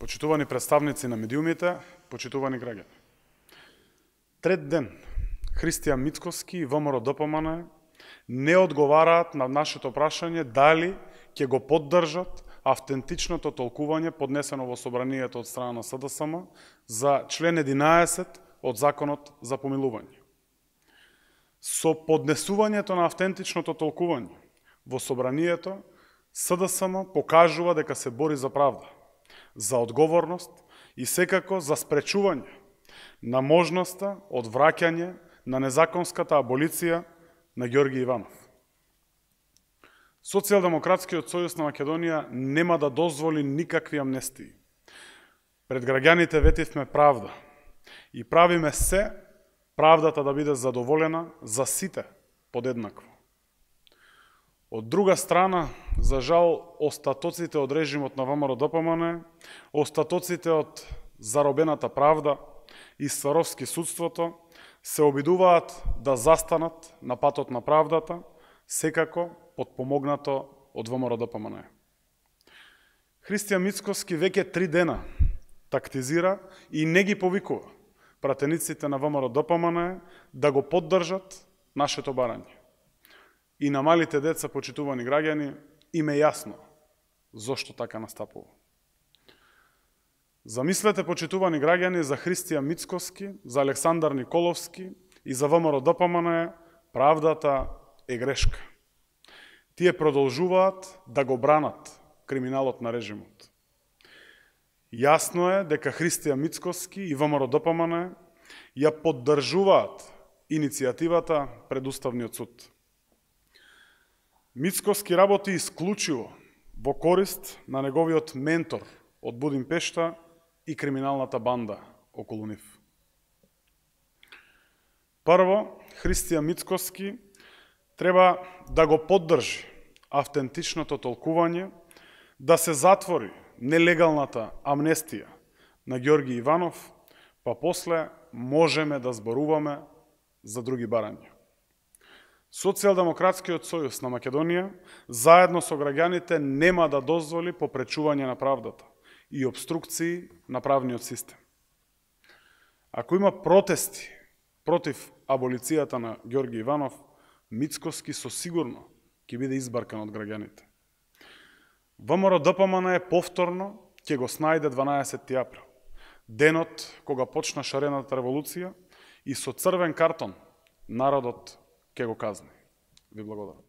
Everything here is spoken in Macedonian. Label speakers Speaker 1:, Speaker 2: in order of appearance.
Speaker 1: Почитувани представници на медиумите, почитувани граѓани. Трет ден, Христијан Мицкоски и ВМРО ДПМН не одговараат на нашето прашање дали ќе го поддржат автентичното толкување поднесено во собранието од страна на СДСМ за член 11 од Законот за помилување. Со поднесувањето на автентичното толкување во собранието, СДСМ покажува дека се бори за правда, за одговорност и секако за спречување на можноста од враќање на незаконската аболиција на Ѓорги Иванов. Социјалдемократскиот сојуз на Македонија нема да дозволи никакви амнестии. Пред граѓаните ветивме правда и правиме се правдата да биде задоволена за сите подеднакво. Од друга страна, за жал, остатоците од режимот на ВМРО ДПМН, остатоците од заробената правда и Сваровски судството се обидуваат да застанат на патот на правдата, секако подпомогнато од ВМРО ДПМН. Христијан Мицкоски веќе 3 дена тактизира и не ги повикува пратениците на ВМРО ДПМН да го поддржат нашето барање. И на малите деца, почитувани граѓани, им е јасно зошто така настапува. Замислете, почитувани граѓани, за Христијан Мицкоски, за Александар Николовски и за ВМРО ДПМН правдата е грешка. Тие продолжуваат да го бранат криминалот на режимот. Јасно е дека Христијан Мицкоски и ВМРО ДПМН ја поддржуваат иницијативата пред Уставниот суд. Мицкоски работи исклучиво во корист на неговиот ментор од Будимпешта и криминалната банда околу нив. Прво, Христијан Мицкоски треба да го поддржи автентичното толкување, да се затвори нелегалната амнестија на Ѓорги Иванов, па после можеме да зборуваме за други барања. Социјалдемократскиот сојуз на Македонија, заедно со граѓаните, нема да дозволи попречување на правдата и обструкции на правниот систем. Ако има протести против аболицијата на Ѓорги Иванов, Мицкоски со сигурно ќе биде избаркан од граѓаните. ВМРО ДПМН повторно ќе го снајде 12. април, денот кога почна шарената револуција, и со црвен картон народот ќе го казни. Ви благодарам.